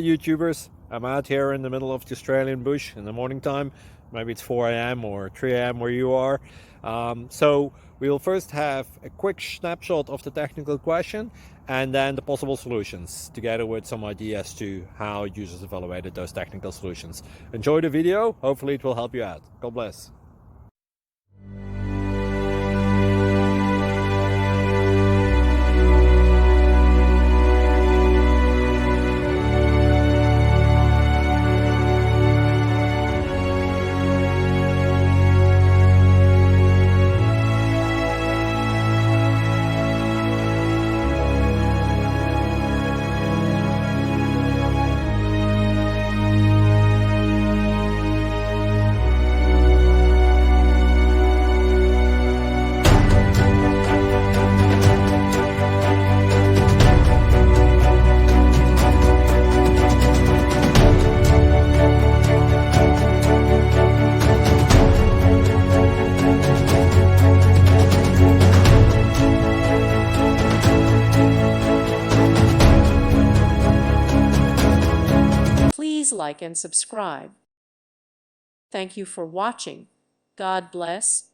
YouTubers. I'm out here in the middle of the Australian bush in the morning time. Maybe it's 4 a.m. or 3 a.m. where you are. So we'll first have a quick snapshot of the technical question and then the possible solutions, together with some ideas to how users evaluated those technical solutions. Enjoy the video. Hopefully it will help you out. God bless. Please like and subscribe. Thank you for watching. God bless.